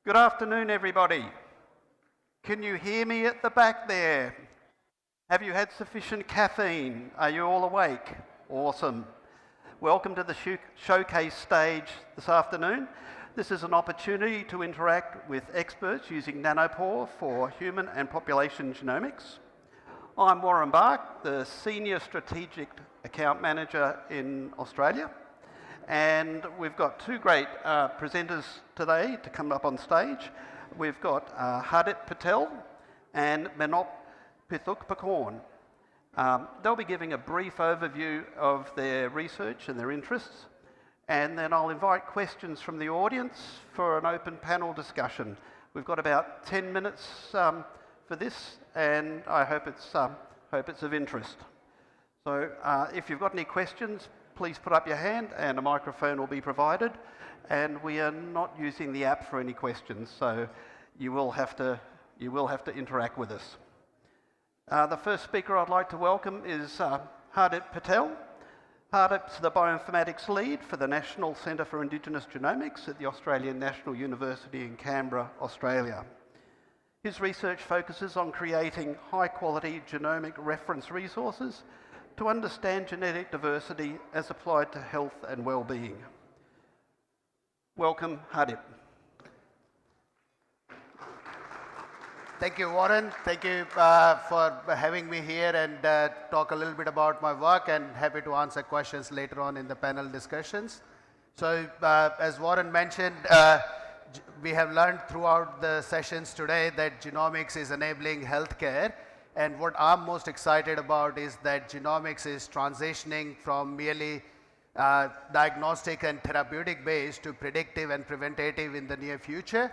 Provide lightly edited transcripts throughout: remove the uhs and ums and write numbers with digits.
Good afternoon, everybody. Can you hear me at the back there? Have you had sufficient caffeine? Are you all awake? Awesome. Welcome to the showcase stage this afternoon. This is an opportunity to interact with experts using Manop for human and population genomics. I'm Warren Bark, the Senior Strategic Account Manager in Australia. And we've got two great presenters today to come up on stage. We've got Hardip Patel and Manop Puk. They'll be giving a brief overview of their research and their interests, and then I'll invite questions from the audience for an open panel discussion. We've got about 10 minutes for this, and I hope it's of interest. So if you've got any questions, please put up your hand and a microphone will be provided. And we are not using the app for any questions, so you will have to interact with us. The first speaker I'd like to welcome is Hardip Patel. Hardip's the bioinformatics lead for the National Centre for Indigenous Genomics at the Australian National University in Canberra, Australia. His research focuses on creating high-quality genomic reference resources to understand genetic diversity as applied to health and well-being. Welcome, Hardip. Thank you, Warren. Thank you for having me here and talk a little bit about my work, and happy to answer questions later on in the panel discussions. So as Warren mentioned, we have learned throughout the sessions today that genomics is enabling healthcare. And what I'm most excited about is that genomics is transitioning from merely diagnostic and therapeutic based to predictive and preventative in the near future.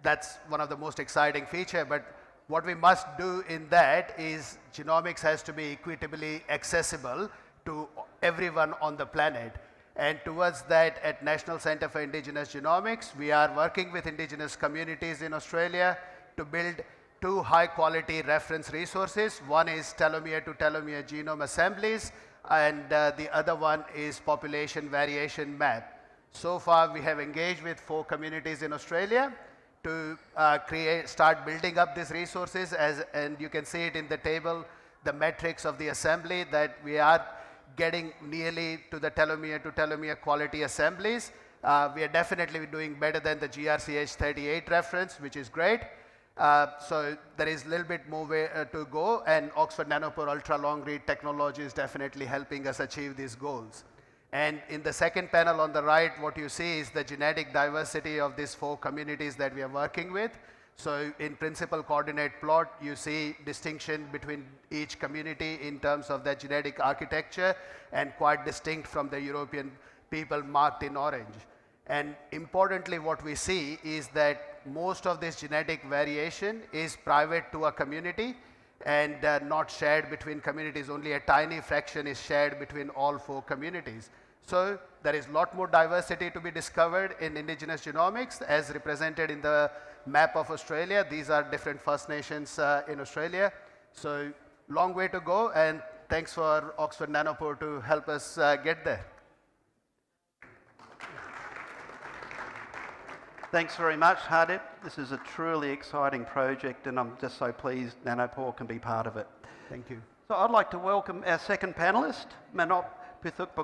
That's one of the most exciting features, but what we must do in that is genomics has to be equitably accessible to everyone on the planet. And towards that, at National Centre for Indigenous Genomics, we are working with Indigenous communities in Australia to build two high-quality reference resources. One is telomere-to-telomere genome assemblies, and the other one is population variation map. So far, we have engaged with 4 communities in Australia to start building up these resources, and you can see it in the table, the metrics of the assembly, that we are getting nearly to the telomere-to-telomere quality assemblies. We are definitely doing better than the GRCH38 reference, which is great. So there is a little bit more way to go, and Oxford Nanopore ultra long read technology is definitely helping us achieve these goals. And in the second panel on the right, what you see is the genetic diversity of these 4 communities that we are working with. So in principal coordinate plot, you see distinction between each community in terms of their genetic architecture, and quite distinct from the European people marked in orange. And importantly, what we see is that most of this genetic variation is private to a community and not shared between communities. Only a tiny fraction is shared between all 4 communities. So there is a lot more diversity to be discovered in Indigenous genomics as represented in the map of Australia. These are different First Nations in Australia. So long way to go, and thanks for Oxford Nanopore to help us get there. Thanks very much, Hardip. This is a truly exciting project, and I'm just so pleased Manop can be part of it. Thank you. So I'd like to welcome our second panellist, Manop Puk.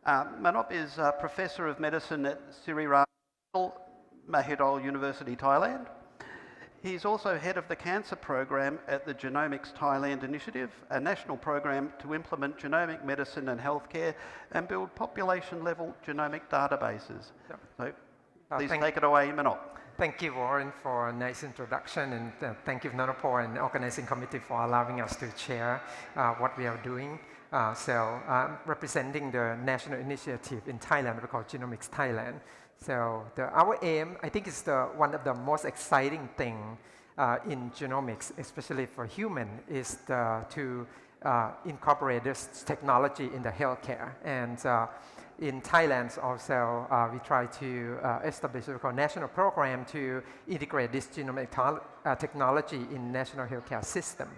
Manop is a Professor of Medicine at Sri Mahidol University, Thailand. He's also head of the Cancer Program at the Genomics Thailand Initiative, a national program to implement genomic medicine and healthcare and build population-level genomic databases. Yep. So, please take it away, Manop. Thank you, Warren, for a nice introduction, and thank you, Nanopore and the organizing committee, for allowing us to share what we are doing. I'm representing the national initiative in Thailand, we call Genomics Thailand. So our aim, I think, is one of the most exciting thing in genomics, especially for human, is to incorporate this technology in the healthcare. And in Thailand also, we try to establish what we call national program to integrate this genomic technology in national healthcare system.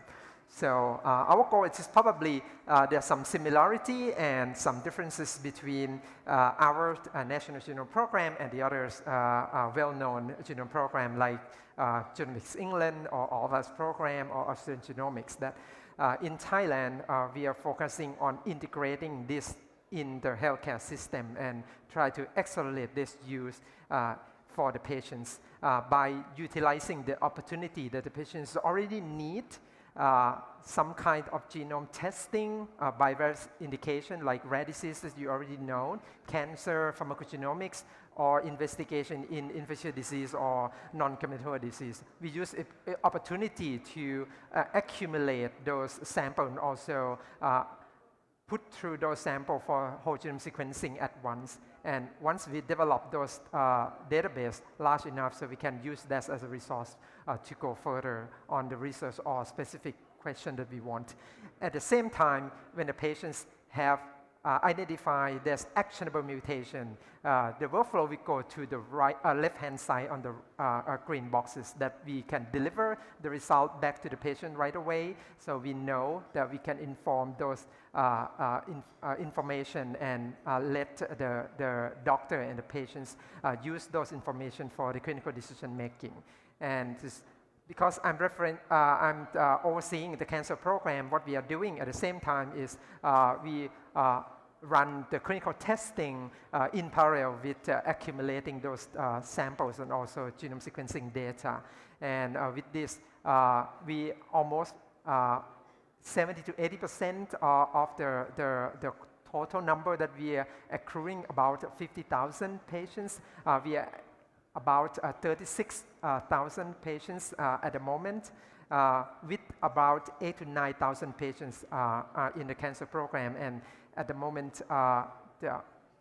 So our goal is probably there's some similarity and some differences between our National Genome Program and the others well-known genome program like Genomics England or Alva's program or Australian Genomics. That in Thailand we are focusing on integrating this in the healthcare system and try to accelerate this use for the patients by utilizing the opportunity that the patients already need some kind of genome testing by various indications like rare diseases you already know, cancer, pharmacogenomics, or investigation in infectious disease or non-communicable disease. We use an opportunity to accumulate those samples and also put through those samples for whole genome sequencing at once. And once we develop those database large enough so we can use that as a resource to go further on the research or specific question that we want. At the same time, when the patients have identified there's actionable mutation, the workflow will go to the right, left-hand side on the green boxes that we can deliver the result back to the patient right away. So we know that we can inform those information and let the doctor and the patients use those information for the clinical decision making. And because I'm overseeing the cancer program, what we are doing at the same time is we run the clinical testing in parallel with accumulating those samples and also genome sequencing data. And with this, we almost 70 to 80% of the total number that we are accruing, about 50,000 patients. We are about 36,000 patients at the moment, with about 8,000 to 9,000 patients in the cancer program. And at the moment,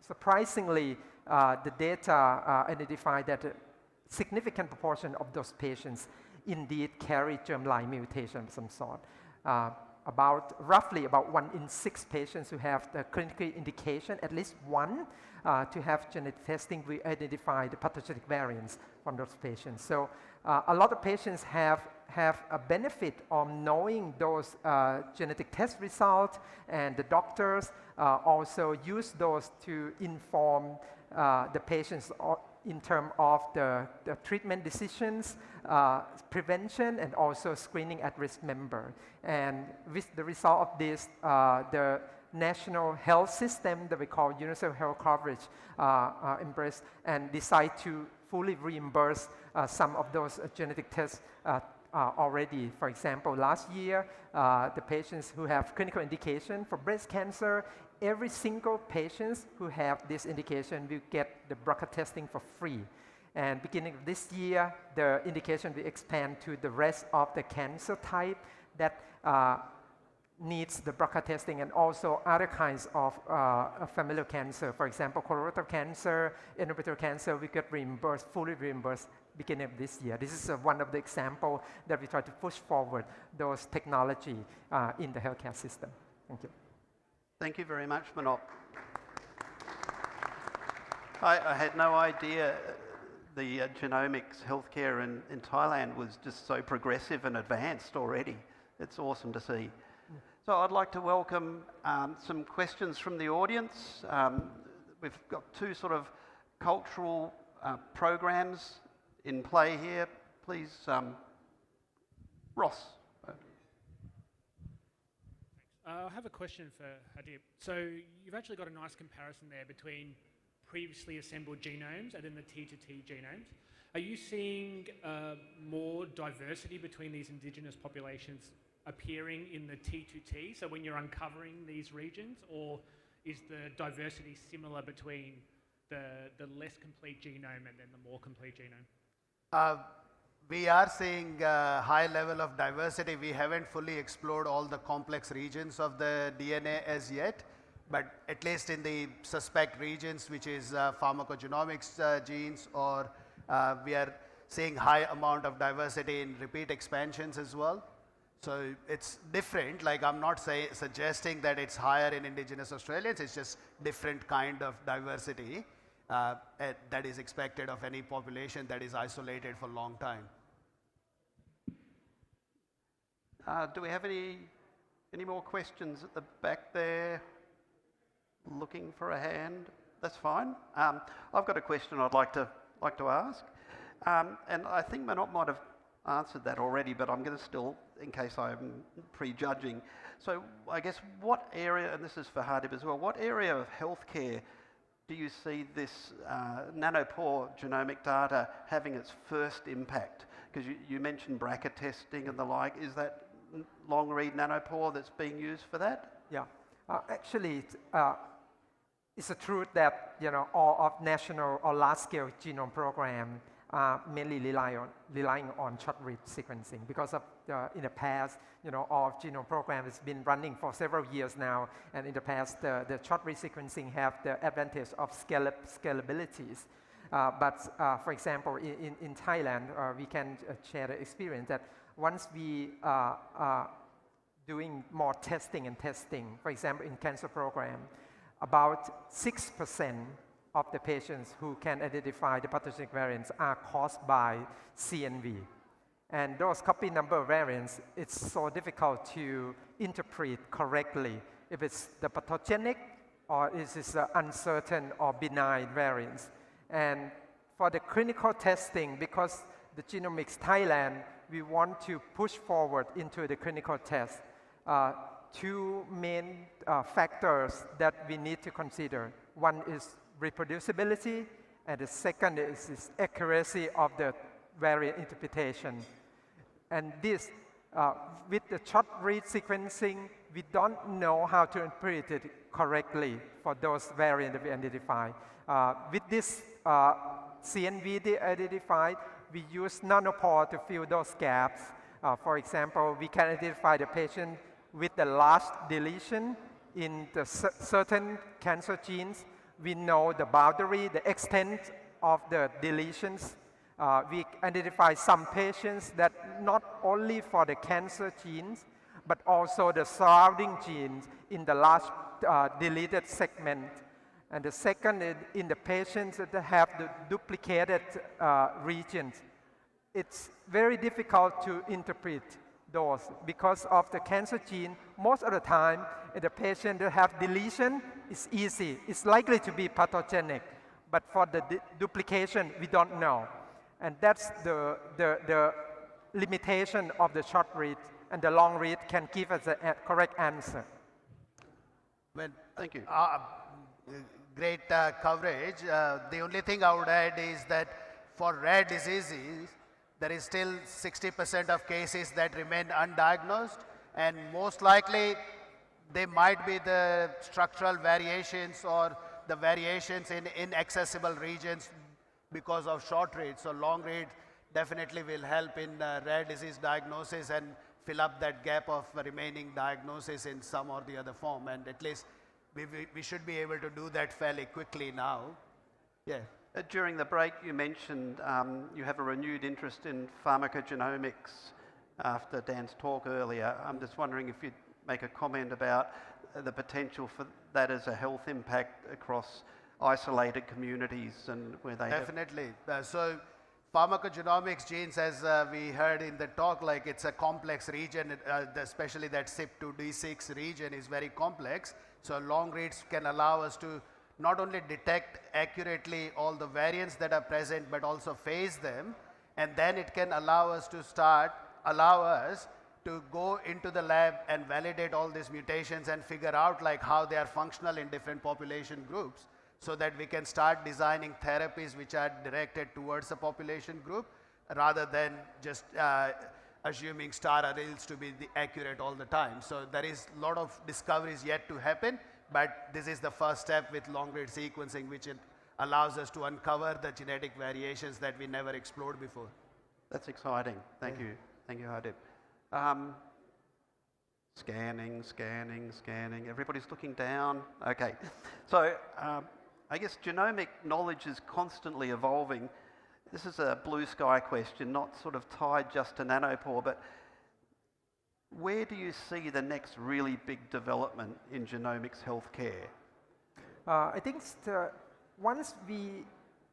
surprisingly, the data identify that a significant proportion of those patients indeed carry germline mutation of some sort. Roughly about 1 in 6 patients who have the clinical indication, at least one, to have genetic testing, we identify the pathogenic variants from those patients. So a lot of patients have a benefit of knowing those genetic test results, and the doctors also use those to inform the patients in terms of the treatment decisions, prevention, and also screening at-risk member. And with the result of this, the national health system that we call universal health coverage embrace and decide to fully reimburse some of those genetic tests already. For example, last year, the patients who have clinical indication for breast cancer, every single patient who have this indication will get the BRCA testing for free. And beginning of this year, the indication will expand to the rest of the cancer type that needs the BRCA testing, and also other kinds of familial cancer. For example, colorectal cancer, endometrial cancer, we get reimbursed, fully reimbursed beginning of this year. This is one of the examples that we try to push forward those technology in the healthcare system. Thank you. Thank you very much, Manop. I had no idea the genomics healthcare in Thailand was just so progressive and advanced already. It's awesome to see. So I'd like to welcome some questions from the audience. We've got 2 sort of cultural programs in play here. Please, Ross. I have a question for Hardip. So you've actually got a nice comparison there between previously assembled genomes and then the T2T genomes. Are you seeing more diversity between these indigenous populations appearing in the T2T, so when you're uncovering these regions, or is the diversity similar between the less complete genome and then the more complete genome? We are seeing a high level of diversity. We haven't fully explored all the complex regions of the DNA as yet, but at least in the suspect regions, which is pharmacogenomics genes, or we are seeing high amount of diversity in repeat expansions as well. So it's different, like I'm not suggesting that it's higher in indigenous Australians, it's just different kind of diversity that is expected of any population that is isolated for a long time. Do we have any more questions at the back there? Looking for a hand? That's fine. I've got a question I'd like to ask, and I think Manop might have answered that already, but I'm going to still, in case I'm prejudging. So I guess what area, and this is for Hardip as well, what area of healthcare do you see this nanopore genomic data having its first impact? Because you mentioned BRCA testing and the like. Is that long-read nanopore that's being used for that? Yeah, actually, it's a truth that all of national or large-scale genome program are mainly relying on short-read sequencing because of in the past, all of genome program has been running for several years now, and in the past, the short-read sequencing have the advantage of scalabilities. But for example, in Thailand, we can share the experience that once we are doing more testing, for example, in cancer program, about 6% of the patients who can identify the pathogenic variants are caused by CNV. And those copy number variants, it's so difficult to interpret correctly if it's the pathogenic or is this uncertain or benign variants. And for the clinical testing, because the Genomics Thailand, we want to push forward into the clinical test. Two main factors that we need to consider. One is reproducibility, and the second is accuracy of the variant interpretation. And this, with the short-read sequencing, we don't know how to interpret it correctly for those variants that we identify. With this CNV they identified, we use nanopore to fill those gaps. For example, we can identify the patient with the large deletion in the certain cancer genes. We know the boundary, the extent of the deletions. We identify some patients that not only for the cancer genes, but also the surrounding genes in the large deleted segment. And the second is in the patients that have the duplicated regions. It's very difficult to interpret those because of the cancer gene. Most of the time, the patient that have deletion is easy. It's likely to be pathogenic, but for the duplication, we don't know. And that's the limitation of the short read, and the long read can give us a correct answer. Well, thank you. Great coverage. The only thing I would add is that for rare diseases, there is still 60% of cases that remain undiagnosed, and most likely they might be the structural variations or the variations in inaccessible regions because of short read. So long read definitely will help in rare disease diagnosis and fill up that gap of remaining diagnosis in some or the other form, and at least we should be able to do that fairly quickly now. Yeah. During the break, you mentioned you have a renewed interest in pharmacogenomics after Dan's talk earlier. I'm just wondering if you'd make a comment about the potential for that as a health impact across isolated communities and where they Definitely. So pharmacogenomics genes, as we heard in the talk, like it's a complex region, especially that CYP2D6 region is very complex. So long reads can allow us to not only detect accurately all the variants that are present, but also phase them. And then it can allow us to go into the lab and validate all these mutations and figure out like how they are functional in different population groups, so that we can start designing therapies which are directed towards a population group rather than just assuming star alleles to be accurate all the time. So there is a lot of discoveries yet to happen, but this is the first step with long-read sequencing, which it allows us to uncover the genetic variations that we never explored before. That's exciting. Thank you. Thank you, Hardip. Scanning. Everybody's looking down. Okay. So I guess genomic knowledge is constantly evolving. This is a blue sky question, not sort of tied just to nanopore, but where do you see the next really big development in genomics healthcare? I think once we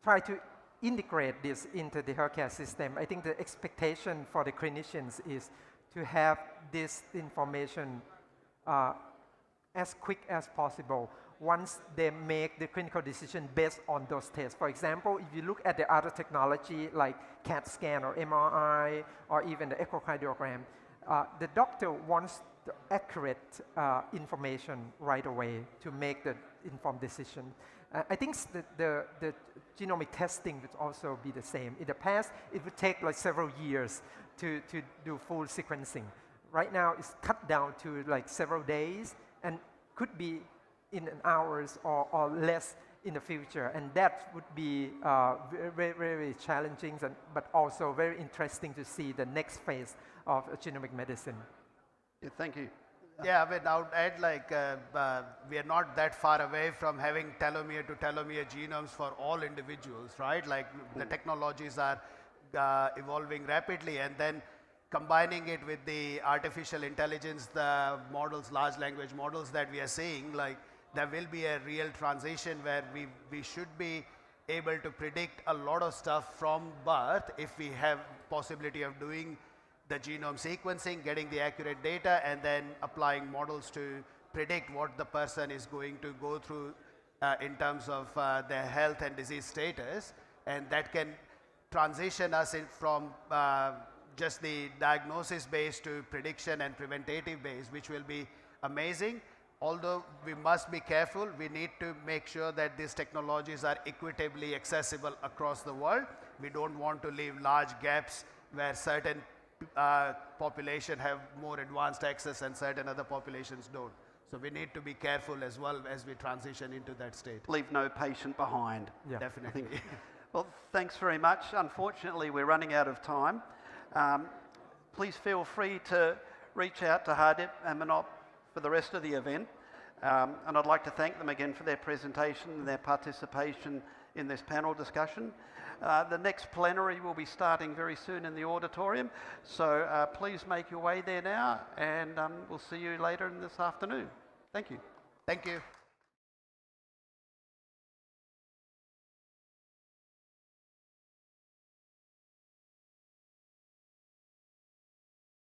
try to integrate this into the healthcare system, I think the expectation for the clinicians is to have this information as quick as possible once they make the clinical decision based on those tests. For example, if you look at the other technology like CAT scan or MRI or even the echocardiogram, the doctor wants the accurate information right away to make the informed decision. I think the genomic testing would also be the same. In the past, it would take like several years to do full sequencing. Right now, it's cut down to like several days and could be in hours or less in the future. And that would be very, very challenging, but also very interesting to see the next phase of genomic medicine. Yeah, thank you. Yeah, I mean, I would add like we are not that far away from having telomere to telomere genomes for all individuals, right? Like the technologies are evolving rapidly, and then combining it with the artificial intelligence, the models, large language models that we are seeing, like there will be a real transition where we should be able to predict a lot of stuff from birth if we have possibility of doing the genome sequencing, getting the accurate data, and then applying models to predict what the person is going to go through in terms of their health and disease status. And that can transition us in from just the diagnosis based to prediction and preventative based, which will be amazing. Although we must be careful, we need to make sure that these technologies are equitably accessible across the world. We don't want to leave large gaps where certain population have more advanced access and certain other populations don't. So we need to be careful as well as we transition into that state. Leave no patient behind. Yeah. Definitely. Well, thanks very much. Unfortunately, we're running out of time. Please feel free to reach out to Hardip and Manop for the rest of the event. And I'd like to thank them again for their presentation and their participation in this panel discussion. The next plenary will be starting very soon in the auditorium, so please make your way there now, and we'll see you later in this afternoon. Thank you. Thank you.